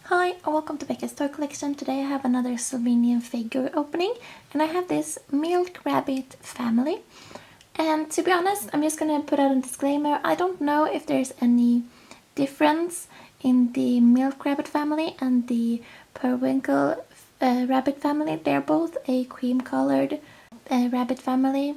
Hi and welcome to BeccasToyCollection. Today I have another Sylvanian figure opening and I have this milk rabbit family. And to be honest, I'm just gonna put out a disclaimer. I don't know if there's any difference in the milk rabbit family and the periwinkle rabbit family. They're both a cream colored rabbit family.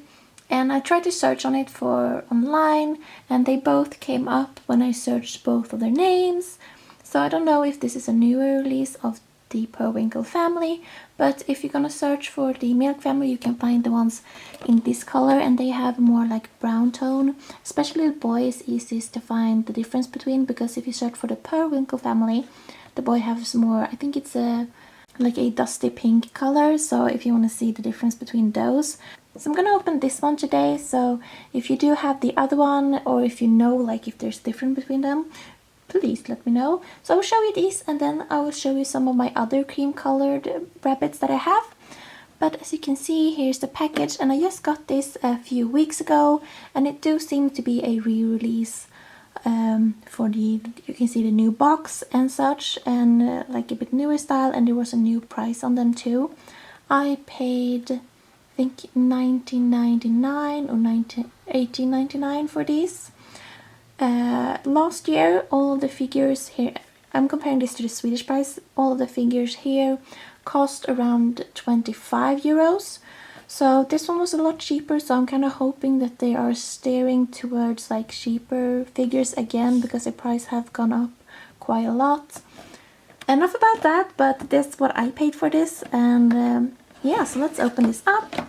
And I tried to search on it for online and they both came up when I searched both of their names. So I don't know if this is a newer release of the periwinkle family, but if you're gonna search for the milk family, you can find the ones in this color, and they have more like brown tone. Especially the boy is easiest to find the difference between, because if you search for the periwinkle family, the boy has more, I think it's like a dusty pink color, so if you want to see the difference between those. So I'm gonna open this one today, so if you do have the other one, or if you know like if there's difference between them, please let me know. So I will show you these and then I will show you some of my other cream colored rabbits that I have. But as you can see, here's the package, and I just got this a few weeks ago, and it do seem to be a re-release for the, you can see the new box and such, and like a bit newer style, and there was a new price on them too. I paid, I think $19.99 or $18.99 for these. Last year, all of the figures here, I'm comparing this to the Swedish price, all of the figures here cost around 25 euros. So this one was a lot cheaper, so I'm kind of hoping that they are steering towards like cheaper figures again, because the price have gone up quite a lot. Enough about that, but that's what I paid for this, and yeah, so let's open this up.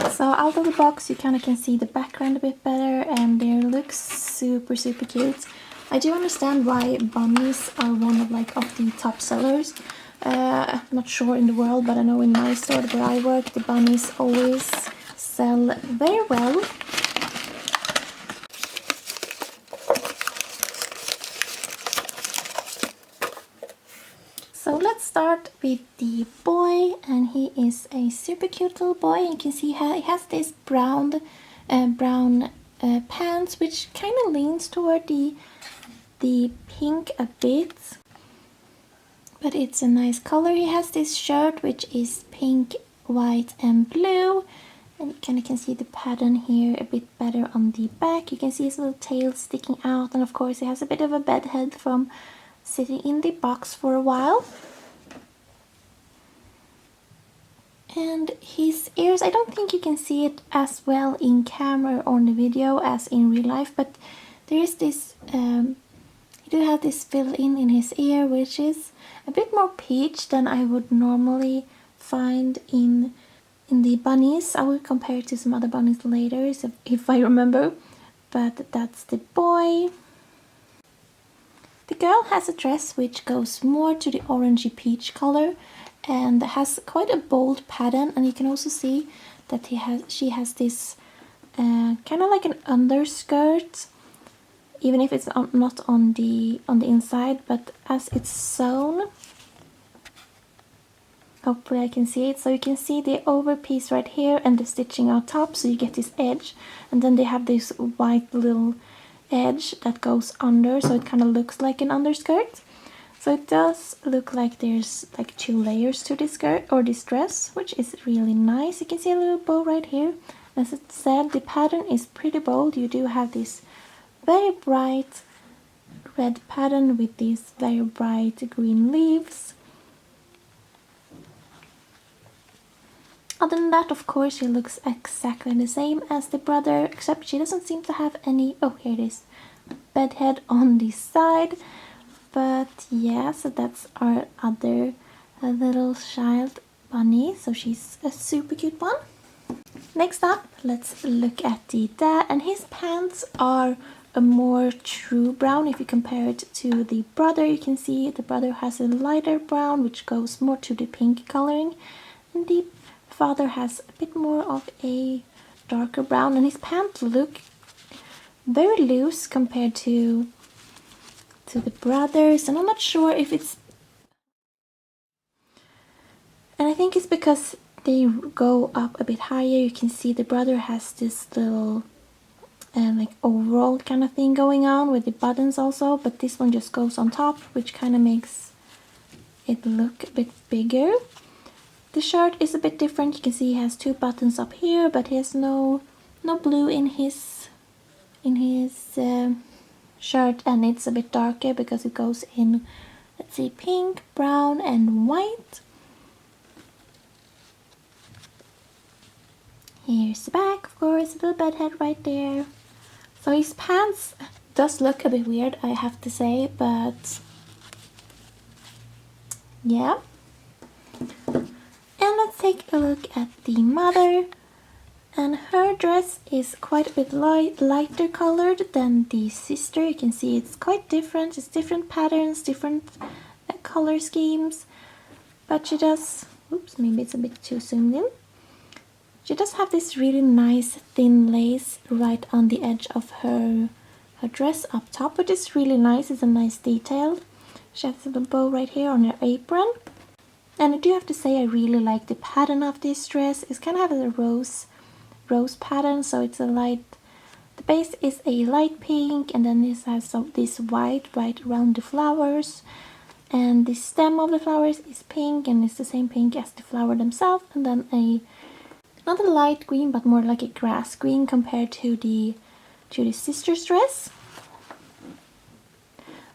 So out of the box you kind of can see the background a bit better, and they look super cute. I do understand why bunnies are one of the top sellers. I'm not sure in the world, but I know in my store where I work, the bunnies always sell very well. So let's start with the boy, and he is a super cute little boy. You can see he has this brown pants, which kind of leans toward the pink a bit, but it's a nice color. He has this shirt which is pink, white and blue, and you kind of can see the pattern here a bit better on the back. You can see his little tail sticking out, and of course he has a bit of a bed head from sitting in the box for a while. And his ears, I don't think you can see it as well in camera or in the video as in real life, but there is this, he do have this fill-in his ear, which is a bit more peach than I would normally find in the bunnies. I will compare it to some other bunnies later, so if I remember, but that's the boy. The girl has a dress which goes more to the orangey peach color and has quite a bold pattern, and you can also see that she has this kind of like an underskirt, even if it's not on the inside, but as it's sewn. Hopefully I can see it. So you can see the over piece right here and the stitching on top, so you get this edge, and then they have this white little edge that goes under, so it kind of looks like an underskirt. So it does look like there's like 2 layers to this skirt or this dress, which is really nice. You can see a little bow right here. As it said, the pattern is pretty bold. You do have this very bright red pattern with these very bright green leaves. Other than that, of course, she looks exactly the same as the brother, except she doesn't seem to have any, oh here it is, bed head on this side. But yeah, so that's our other little child bunny, so she's a super cute one. Next up, let's look at the dad, and his pants are a more true brown. If you compare it to the brother, you can see the brother has a lighter brown which goes more to the pink coloring, and the father has a bit more of a darker brown, and his pants look very loose compared to the brothers, and I'm not sure if it's, and I think it's because they go up a bit higher. You can see the brother has this little like overall kind of thing going on with the buttons also, but this one just goes on top, which kind of makes it look a bit bigger. The shirt is a bit different. You can see he has 2 buttons up here, but he has no blue in his shirt, and it's a bit darker because it goes in, let's see, pink, brown and white. Here's the back, of course, a little bed head right there. So his pants does look a bit weird, I have to say, but yeah. And let's take a look at the mother. And her dress is quite a bit lighter colored than the sister. You can see it's quite different. It's different patterns, different color schemes. But she does, oops, maybe it's a bit too zoomed in. She does have this really nice thin lace right on the edge of her dress up top, which is really nice. It's a nice detail. She has a little bow right here on her apron. And I do have to say I really like the pattern of this dress. It's kind of a rose pattern, so it's a light, the base is a light pink, and then this has this white right around the flowers, and the stem of the flowers is pink, and it's the same pink as the flower themselves, and then not a light green but more like a grass green compared to the sister's dress.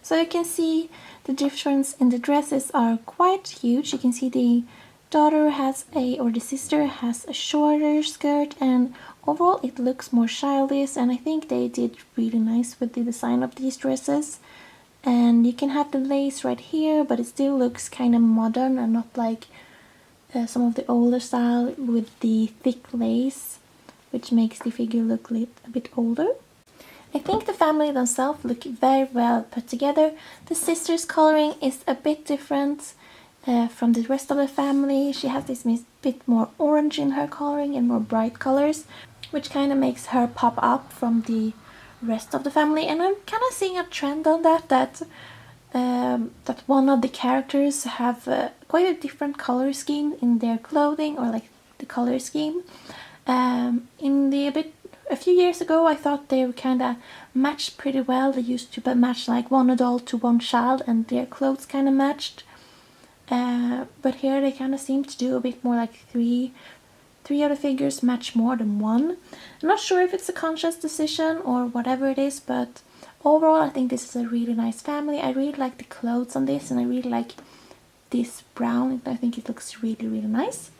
So you can see the difference in the dresses are quite huge. You can see the daughter has the sister has a shorter skirt, and overall it looks more childish, and I think they did really nice with the design of these dresses. And you can have the lace right here, but it still looks kind of modern and not like some of the older style with the thick lace, which makes the figure look a bit older. I think the family themselves look very well put together. The sister's coloring is a bit different from the rest of the family. She has this bit more orange in her coloring and more bright colors, which kind of makes her pop up from the rest of the family. And I'm kind of seeing a trend on that one of the characters have quite a different color scheme in their clothing, or like the color scheme. A few years ago I thought they were kind of matched pretty well. They used to match like one adult to one child, and their clothes kind of matched. But here they kind of seem to do a bit more like three of the figures match more than one. I'm not sure if it's a conscious decision or whatever it is, but overall I think this is a really nice family. I really like the clothes on this, and I really like this brown. I think it looks really, really nice.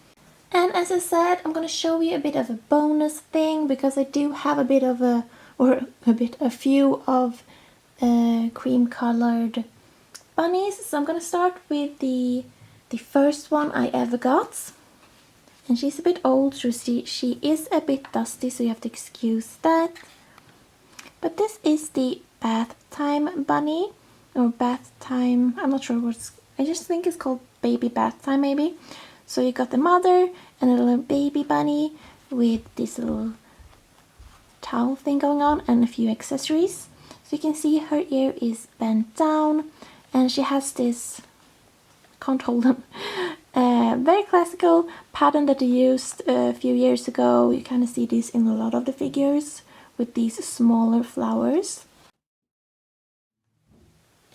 And as I said, I'm going to show you a bit of a bonus thing, because I do have a few of cream colored bunnies. So I'm going to start with the first one I ever got. And she's a bit old, so she is a bit dusty, so you have to excuse that. But this is the bath time bunny, or bath time, I'm not sure I just think it's called baby bath time maybe. So you got the mother and a little baby bunny with this little towel thing going on and a few accessories. So you can see her ear is bent down, and she has this, can't hold them, very classical pattern that they used a few years ago. You kind of see this in a lot of the figures with these smaller flowers.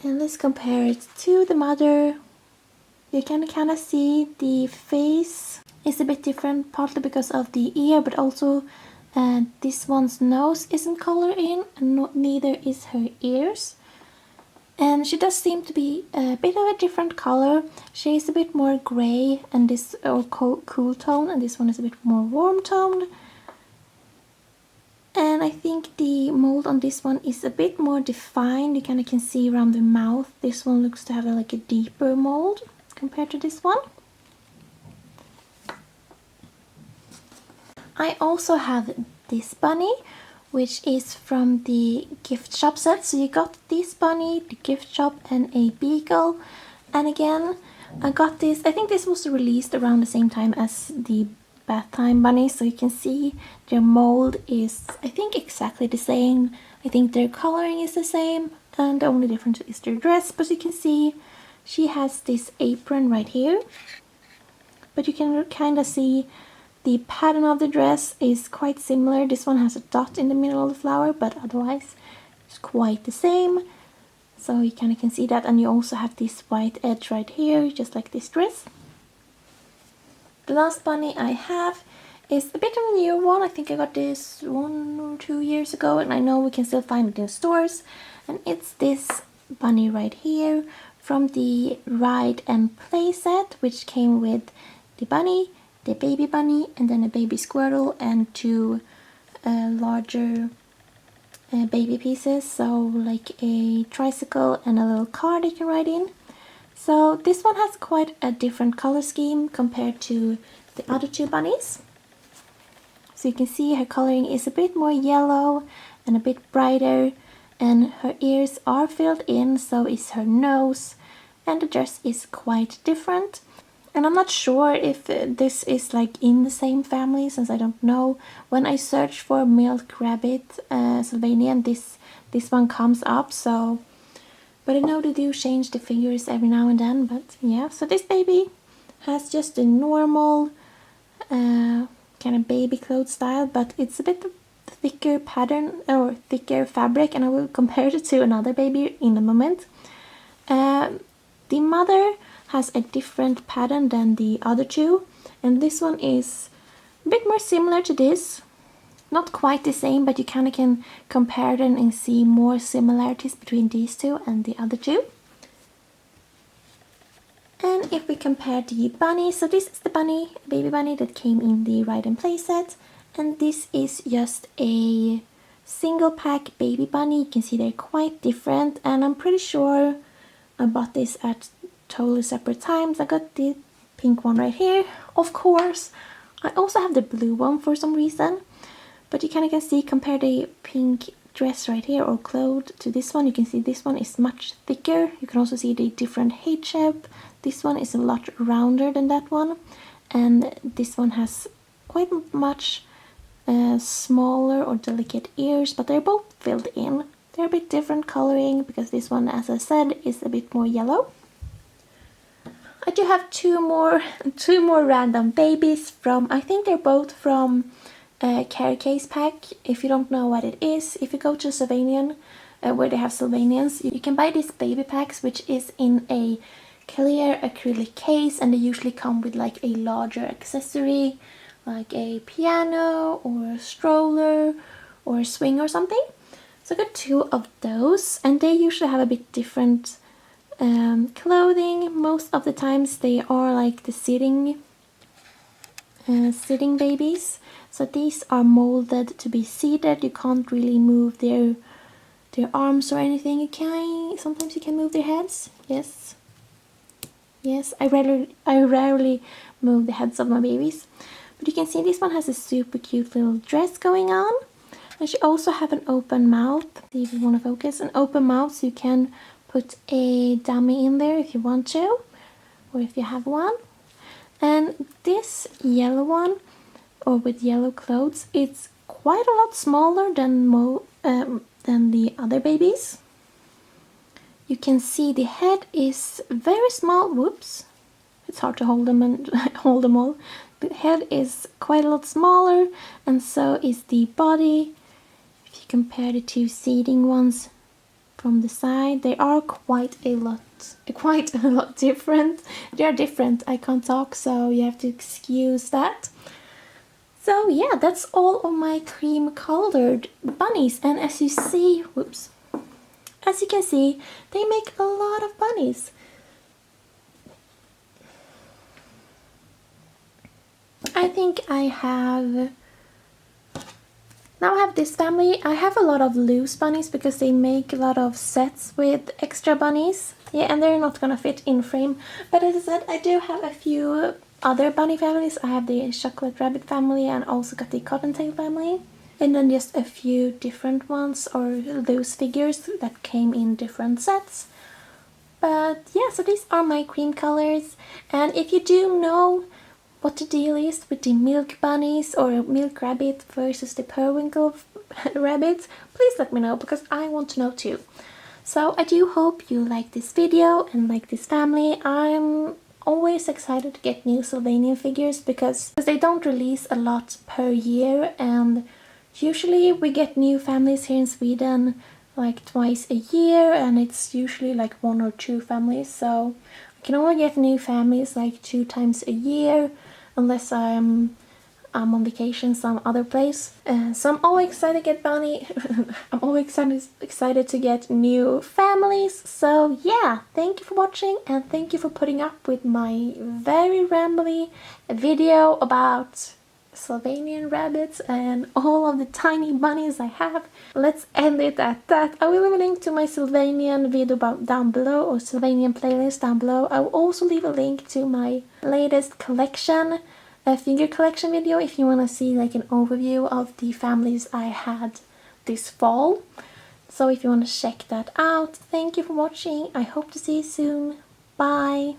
And let's compare it to the mother. You can kind of see the face is a bit different, partly because of the ear, but also this one's nose isn't colored in, and neither is her ears. And she does seem to be a bit of a different color. She is a bit more grey and this cool tone, and this one is a bit more warm toned. And I think the mold on this one is a bit more defined. You kind of can see around the mouth. This one looks to have like a deeper mold compared to this one. I also have this bunny, which is from the gift shop set. So you got this bunny, the gift shop, and a beagle. And again, I got this, I think this was released around the same time as the bath time bunny. So you can see their mold is, I think, exactly the same. I think their coloring is the same, and the only difference is their dress. But you can see she has this apron right here, but you can kind of see the pattern of the dress is quite similar. This one has a dot in the middle of the flower, but otherwise it's quite the same. So you kind of can see that, and you also have this white edge right here, just like this dress. The last bunny I have is a bit of a newer one. I think I got this 1 or 2 years ago, and I know we can still find it in stores. And it's this bunny right here from the Ride and Play set, which came with the bunny, the baby bunny, and then a baby squirrel and 2 larger baby pieces, so like a tricycle and a little car they can ride in. So this one has quite a different color scheme compared to the other 2 bunnies. So you can see her coloring is a bit more yellow and a bit brighter, and her ears are filled in, so is her nose, and the dress is quite different. And I'm not sure if this is like in the same family, since I don't know. When I search for milk rabbit Sylvanian, this one comes up, so... But I know they do change the figures every now and then, but yeah. So this baby has just a normal kind of baby clothes style, but it's a bit thicker pattern or thicker fabric, and I will compare it to another baby in a moment. The mother has a different pattern than the other 2, and this one is a bit more similar to this. Not quite the same, but you kind of can compare them and see more similarities between these 2 and the other 2. And if we compare the bunny, so this is the bunny, baby bunny that came in the Ride and Play set, and this is just a single pack baby bunny. You can see they're quite different, and I'm pretty sure I bought this at totally separate times. I got the pink one right here, of course. I also have the blue one for some reason, but you kind of can see, compare the pink dress right here or cloth to this one. You can see this one is much thicker. You can also see the different height shape. This one is a lot rounder than that one, and this one has quite much smaller or delicate ears, but they're both filled in. They're a bit different coloring because this one, as I said, is a bit more yellow. I do have two more random babies from, I think they're both from Carry Case Pack. If you don't know what it is, if you go to Sylvanian, where they have Sylvanians, you can buy these baby packs, which is in a clear acrylic case, and they usually come with like a larger accessory, like a piano or a stroller or a swing or something. So I got 2 of those, and they usually have a bit different clothing. Most of the times they are like the sitting babies. So these are molded to be seated. You can't really move their arms or anything. Sometimes you can move their heads. Yes, I rarely move the heads of my babies. But you can see this one has a super cute little dress going on. And she also have an open mouth. See if you want to focus. An open mouth, so you can put a dummy in there if you want to, or if you have one. And this yellow one, or with yellow clothes, it's quite a lot smaller than the other babies. You can see the head is very small. Whoops, it's hard to hold them and hold them all. The head is quite a lot smaller, and so is the body. If you compare the 2 seating ones from the side, they are quite a lot different. They are different. I can't talk, so you have to excuse that. So yeah, that's all of my cream colored bunnies, and as you can see, they make a lot of bunnies. I think I have this family. I have a lot of loose bunnies because they make a lot of sets with extra bunnies. Yeah, and they're not gonna fit in frame. But as I said, I do have a few other bunny families. I have the chocolate rabbit family and also got the cottontail family. And then just a few different ones or loose figures that came in different sets. But yeah, so these are my cream colors. And if you do know what the deal is with the milk bunnies or milk rabbit versus the periwinkle rabbits, please let me know, because I want to know too. So I do hope you like this video and like this family. I'm always excited to get new Sylvanian figures because they don't release a lot per year, and usually we get new families here in Sweden like twice a year, and it's usually like 1 or 2 families, so I can only get new families like 2 times a year unless I'm on vacation some other place. So I'm always excited to get Bunny. I'm always excited to get new families. So yeah, thank you for watching, and thank you for putting up with my very rambly video about Sylvanian rabbits and all of the tiny bunnies I have. Let's end it at that. I will leave a link to my Sylvanian video down below, or Sylvanian playlist down below. I will also leave a link to my latest collection, a figure collection video, if you want to see like an overview of the families I had this fall. So if you want to check that out, thank you for watching. I hope to see you soon. Bye!